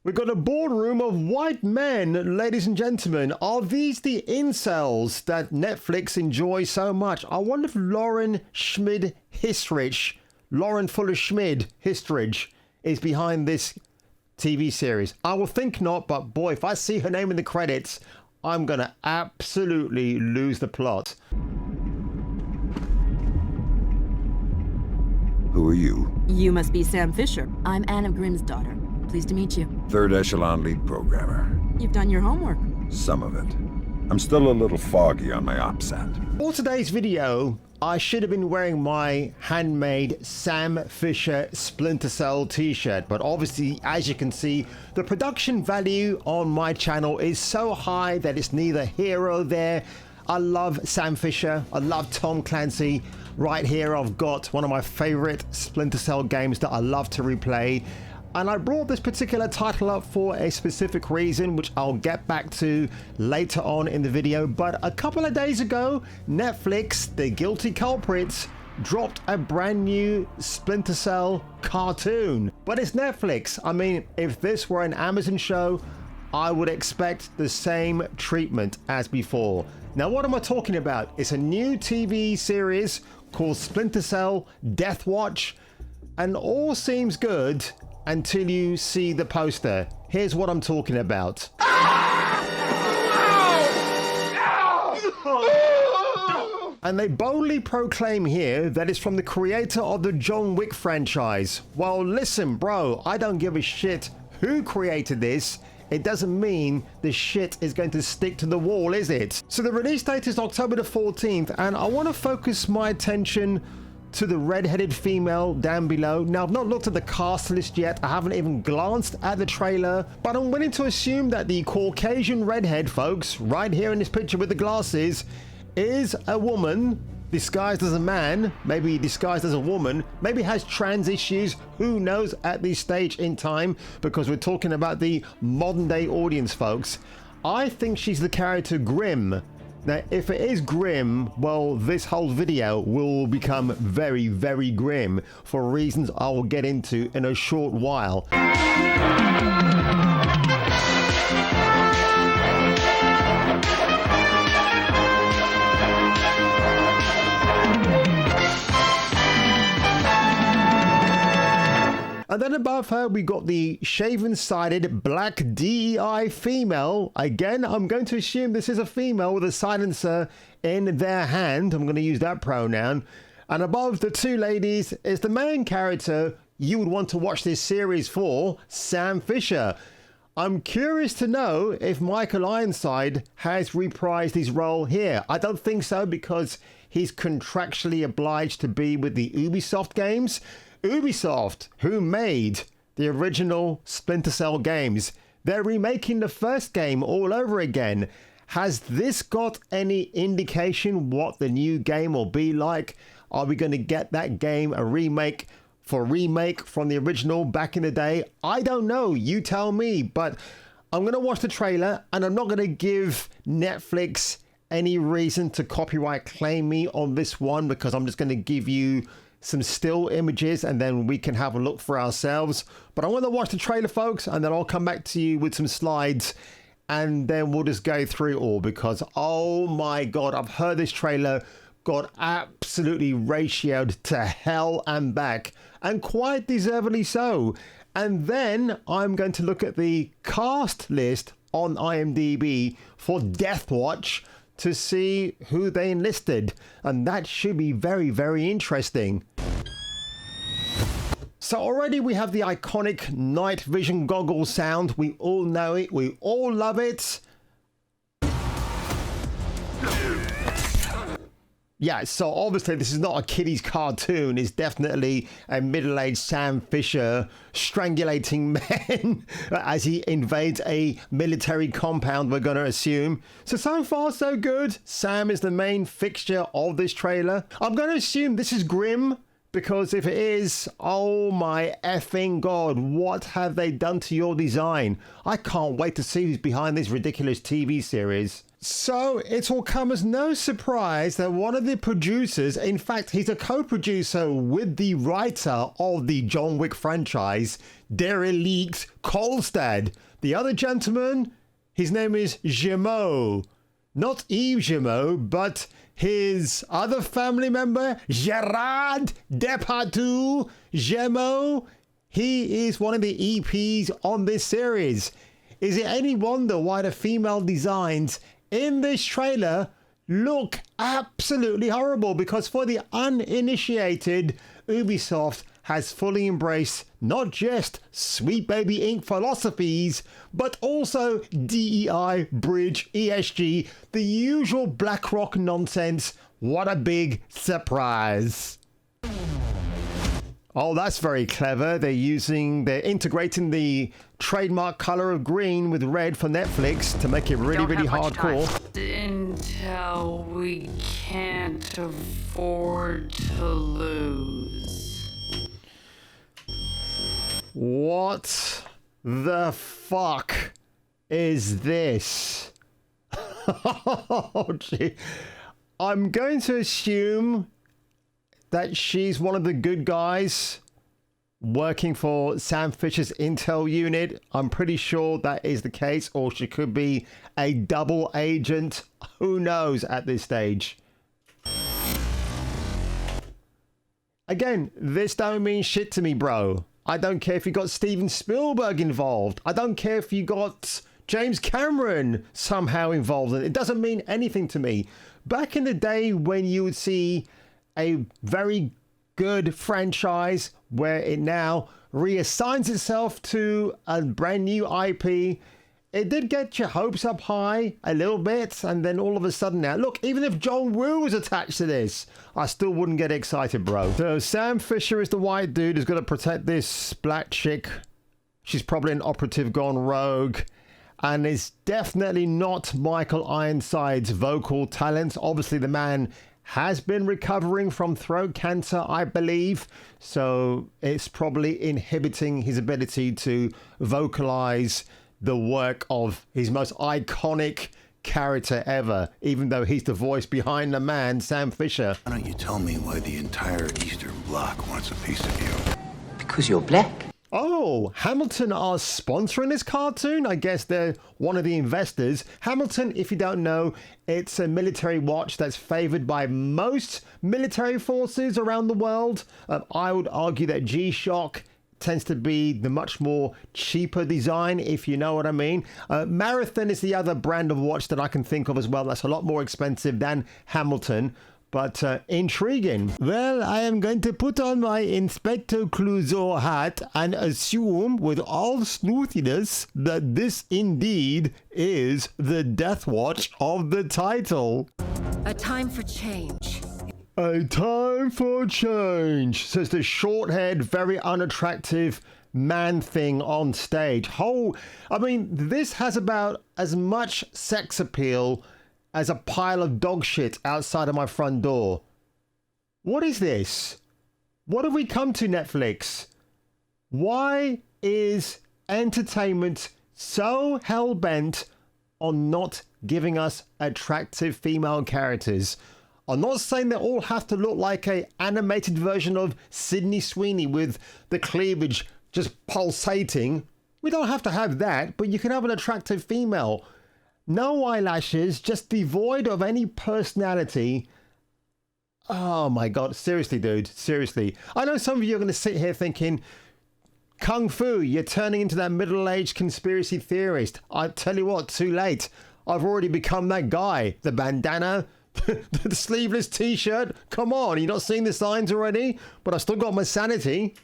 We've got a boardroom of white men, ladies and gentlemen. Are these the incels that Netflix enjoys so much? I wonder if Lauren Fuller Schmid Histridge is behind this TV series. I will think not, but boy, if I see her name in the credits, I'm going to absolutely lose the plot. Who are you? You must be Sam Fisher. I'm Anna Grimm's daughter. Pleased to meet you. Third echelon lead programmer. You've done your homework. Some of it. I'm still a little foggy on my OPSAT. For today's video, I should have been wearing my handmade Sam Fisher Splinter Cell t-shirt, but obviously, as you can see, the production value on my channel is so high that it's neither here or there. I love Sam Fisher. I love Tom Clancy. Right here, I've got one of my favorite Splinter Cell games that I love to replay. And I brought this particular title up for a specific reason, which I'll get back to later on in the video. But a couple of days ago, Netflix, the guilty culprits, dropped a brand new Splinter Cell cartoon. But it's Netflix. I mean, if this were an Amazon show, I would expect the same treatment as before. Now, what am I talking about? It's a new TV series called Splinter Cell Deathwatch, and all seems good until you see the poster. Here's what I'm talking about. And they boldly proclaim here that it's from the creator of the John Wick franchise. Well, listen, bro, I don't give a shit who created this. It doesn't mean the shit is going to stick to the wall, is it? So the release date is October the 14th, and I want to focus my attention to the red-headed female down below. Now, I've not looked at the cast list yet. I haven't even glanced at the trailer, but I'm willing to assume that the Caucasian redhead, folks, right here in this picture with the glasses, is a woman disguised as a man, maybe disguised as a woman, maybe has trans issues, who knows at this stage in time, because we're talking about the modern day audience, folks. I think she's the character Grimm. Now, if it is grim, well, this whole video will become very, very grim for reasons I will get into in a short while. And then above her, we got the shaven-sided black DEI female. Again, I'm going to assume this is a female with a silencer in their hand. I'm going to use that pronoun. And above the two ladies is the main character you would want to watch this series for, Sam Fisher. I'm curious to know if Michael Ironside has reprised his role here. I don't think so, because he's contractually obliged to be with the Ubisoft games. Ubisoft, who made the original Splinter Cell games, they're remaking the first game all over again. Has this got any indication what the new game will be like? Are we going to get that game a remake from the original back in the day? I don't know. You tell me. But I'm going to watch the trailer, and I'm not going to give Netflix any reason to copyright claim me on this one, because I'm just going to give you some still images and then we can have a look for ourselves. But I want to watch the trailer, folks, and then I'll come back to you with some slides, and then we'll just go through it all, because oh my god, I've heard this trailer got absolutely ratioed to hell and back, and quite deservedly so. And then I'm going to look at the cast list on IMDb for Deathwatch to see who they enlisted, and that should be very, very interesting. So already we have the iconic night vision goggles sound. We all know it, we all love it. Yeah, so obviously this is not a kiddie's cartoon. It's definitely a middle-aged Sam Fisher strangulating men as he invades a military compound, we're going to assume. So far, so good. Sam is the main fixture of this trailer. I'm going to assume this is grim, because if it is, oh my effing god, what have they done to your design? I can't wait to see who's behind this ridiculous TV series. So it will come as no surprise that one of the producers, in fact, he's a co-producer with the writer of the John Wick franchise, Derelict Kolstad. The other gentleman, his name is Guillemot. Not Yves Guillemot, but his other family member, Gerard Depardieu Guillemot. He is one of the EPs on this series. Is it any wonder why the female designs in this trailer look absolutely horrible? Because for the uninitiated, Ubisoft has fully embraced not just Sweet Baby Inc. philosophies, but also DEI, Bridge, ESG, the usual BlackRock nonsense. What a big surprise. Oh, that's very clever. They're integrating the trademark color of green with red for Netflix to make it really, really hardcore. Intel we can't afford to lose. What the fuck is this? Oh, gee. I'm going to assume that she's one of the good guys working for Sam Fisher's Intel unit. I'm pretty sure that is the case, or she could be a double agent. Who knows at this stage? Again, this don't mean shit to me, bro. I don't care if you got Steven Spielberg involved. I don't care if you got James Cameron somehow involved in it. It doesn't mean anything to me. Back in the day when you would see a very good franchise where it now reassigns itself to a brand new IP, it did get your hopes up high a little bit, and then all of a sudden now, look, even if John Woo was attached to this, I still wouldn't get excited, bro. So Sam Fisher is the white dude who's got to protect this black chick. She's probably an operative gone rogue, and it's definitely not Michael Ironside's vocal talents. Obviously the man has been recovering from throat cancer, I believe, so it's probably inhibiting his ability to vocalize the work of his most iconic character ever, even though he's the voice behind the man, Sam Fisher. Why don't you tell me why the entire Eastern Bloc wants a piece of you? Because you're black. Oh, Hamilton are sponsoring this cartoon? I guess they're one of the investors. Hamilton, if you don't know, it's a military watch that's favored by most military forces around the world. I would argue that G-Shock tends to be the much more cheaper design, if you know what I mean. Marathon is the other brand of watch that I can think of as well. That's a lot more expensive than Hamilton, but intriguing. Well, I am going to put on my Inspector Clouseau hat and assume with all snoothiness that this indeed is the Deathwatch of the title. A time for change. A time for change, says the short-haired, very unattractive man thing on stage. I mean, this has about as much sex appeal as a pile of dog shit outside of my front door. What is this? What have we come to, Netflix? Why is entertainment so hell-bent on not giving us attractive female characters? I'm not saying they all have to look like an animated version of Sydney Sweeney with the cleavage just pulsating. We don't have to have that, but you can have an attractive female. No eyelashes, just devoid of any personality. Oh my God, seriously, dude, seriously. I know some of you are going to sit here thinking, Kung Fu, you're turning into that middle-aged conspiracy theorist. I tell you what, too late. I've already become that guy. The bandana, the sleeveless t-shirt. Come on, you not seeing the signs already? But I still got my sanity.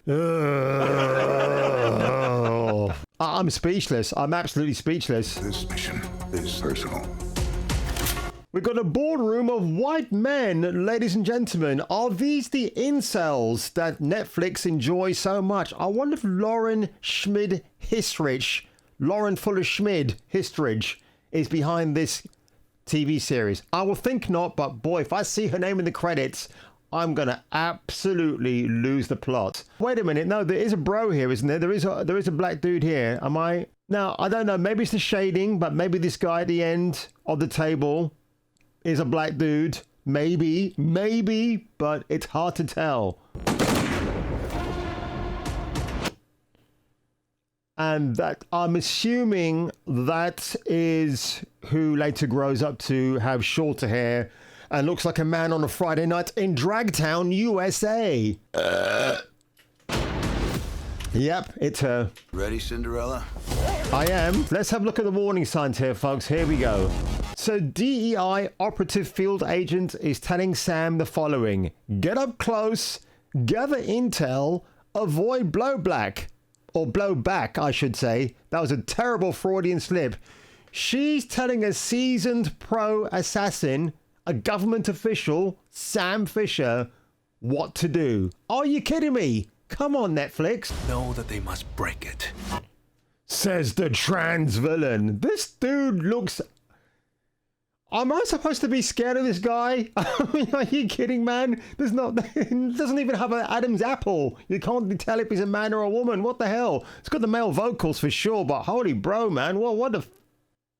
I'm speechless. I'm absolutely speechless. This mission is personal. We've got a boardroom of white men, ladies and gentlemen. Are these the incels that Netflix enjoys so much? I wonder if Lauren Fuller Schmid Histridge is behind this TV series. I will think not, but boy, if I see her name in the credits, I'm gonna absolutely lose the plot. Wait a minute, no, there is a bro here, isn't there? There is a black dude here. Am I Now, I don't know, maybe it's the shading, but maybe this guy at the end of the table is a black dude. Maybe, but it's hard to tell. And that, I'm assuming that is who later grows up to have shorter hair and looks like a man on a Friday night in Dragtown, USA. Yep, it's her. Ready, Cinderella? I am. Let's have a look at the warning signs here, folks. Here we go. So DEI operative field agent is telling Sam the following. Get up close, gather intel, avoid blowback. Or blowback, I should say. That was a terrible Freudian slip. She's telling a seasoned pro assassin, a government official, Sam Fisher, what to do. Are you kidding me? Come on, Netflix. Know that they must break it. Says the trans villain. This dude looks... Am I supposed to be scared of this guy? I mean, are you kidding, man? There's not... It doesn't even have an Adam's apple. You can't tell if he's a man or a woman. What the hell? It's got the male vocals for sure, but holy bro, man. Well, what the...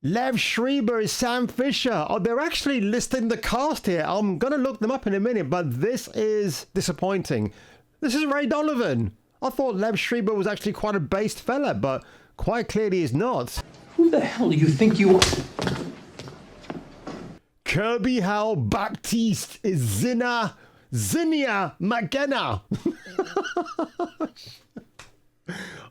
Lev Schreiber is Sam Fisher. Oh, they're actually listing the cast here. I'm going to look them up in a minute, but this is disappointing. This is Ray Donovan. I thought Lev Schreiber was actually quite a based fella, but quite clearly is not. Who the hell do you think you are? Kirby Hal Baptiste is Zinnia McKenna.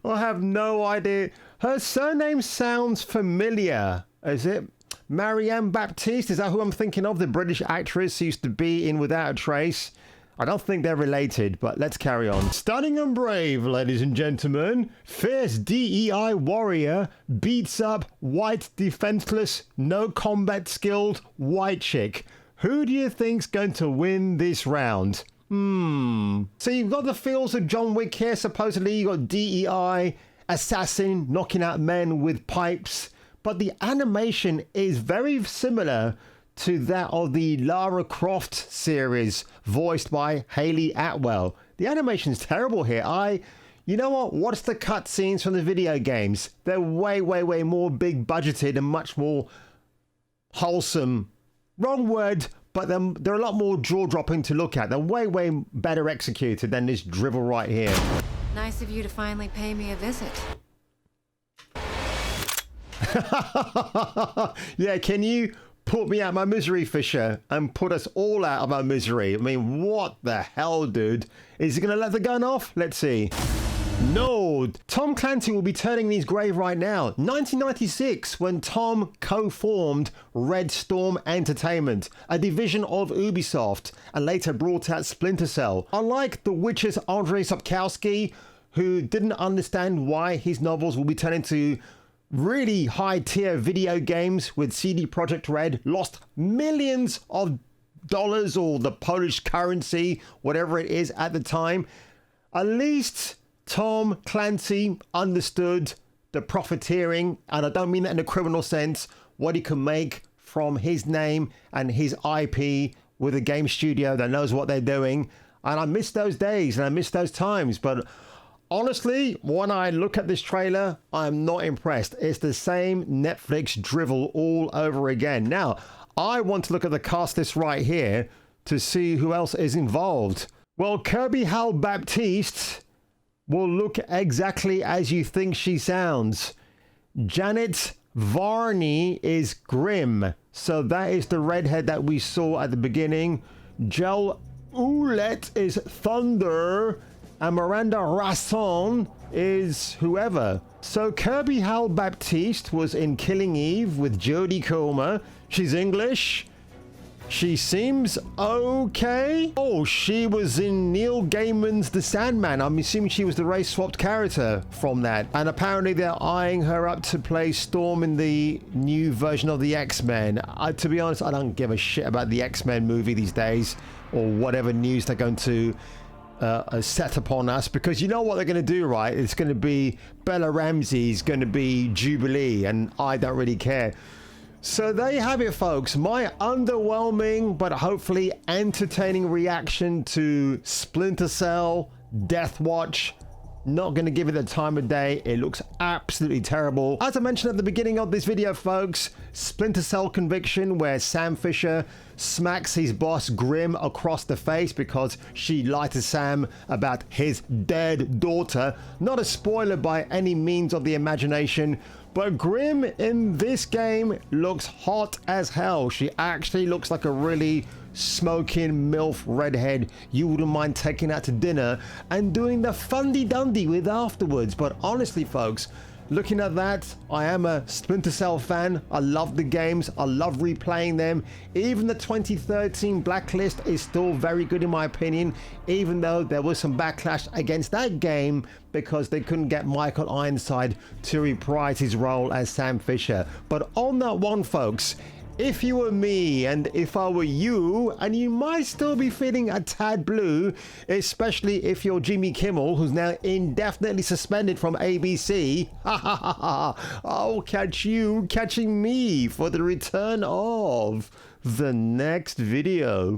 I have no idea. Her surname sounds familiar. Is it Marianne Baptiste? Is that who I'm thinking of? The British actress who used to be in Without a Trace. I don't think they're related, but let's carry on. Stunning and brave, ladies and gentlemen. Fierce DEI warrior beats up white defenseless, no combat skilled white chick. Who do you think's going to win this round? So you've got the feels of John Wick here. Supposedly you got DEI assassin knocking out men with pipes, but the animation is very similar to that of the Lara Croft series voiced by Hayley Atwell. The animation's terrible here. You know what? Watch the cutscenes from the video games. They're way more big budgeted and much more wholesome. Wrong word, but they're a lot more jaw-dropping to look at. They're way better executed than this drivel right here. Nice of you to finally pay me a visit. Yeah, can you put me out of my misery, Fisher, and put us all out of our misery? I mean, what the hell, dude? Is he going to let the gun off? Let's see. No, Tom Clancy will be turning in his grave right now. 1996, when Tom co-formed Red Storm Entertainment, a division of Ubisoft, and later brought out Splinter Cell. Unlike The Witcher's Andrzej Sapkowski, who didn't understand why his novels will be turned into really high-tier video games with CD Projekt Red, lost millions of dollars or the Polish currency, whatever it is at the time. At least Tom Clancy understood the profiteering, and I don't mean that in a criminal sense, what he can make from his name and his IP with a game studio that knows what they're doing. And I miss those days and I miss those times, but honestly, when I look at this trailer, I'm not impressed. It's the same Netflix drivel all over again. Now, I want to look at the cast list right here to see who else is involved. Well, Kirby Hal Baptiste will look exactly as you think she sounds. Janet Varney is Grim. So that is the redhead that we saw at the beginning. Jel Ouellette is Thunder. And Miranda Rasson is whoever. So Kirby Hal Baptiste was in Killing Eve with Jodie Comer. She's English. She seems okay. Oh, she was in Neil Gaiman's The Sandman. I'm assuming she was the race-swapped character from that. And apparently they're eyeing her up to play Storm in the new version of the X-Men. To be honest, I don't give a shit about the X-Men movie these days, or whatever news they're going to set upon us, because you know what they're going to do, right? It's going to be Bella Ramsey's going to be Jubilee, and I don't really care. So there you have it, folks. My underwhelming but hopefully entertaining reaction to Splinter Cell, Deathwatch, Not going to give it the time of day. It looks absolutely terrible. As I mentioned at the beginning of this video, folks, Splinter Cell Conviction, where Sam Fisher smacks his boss Grim across the face because she lied to Sam about his dead daughter. Not a spoiler by any means of the imagination, but Grim in this game looks hot as hell. She actually looks like a really smoking MILF redhead you wouldn't mind taking out to dinner and doing the fundy-dundy with afterwards. But honestly, folks, looking at that, I am a Splinter Cell fan. I love the games. I love replaying them. Even the 2013 Blacklist is still very good in my opinion, even though there was some backlash against that game because they couldn't get Michael Ironside to reprise his role as Sam Fisher. But on that one, folks, if you were me and if I were you, and you might still be feeling a tad blue, especially if you're Jimmy Kimmel, who's now indefinitely suspended from ABC, I'll catch you catching me for the return of the next video.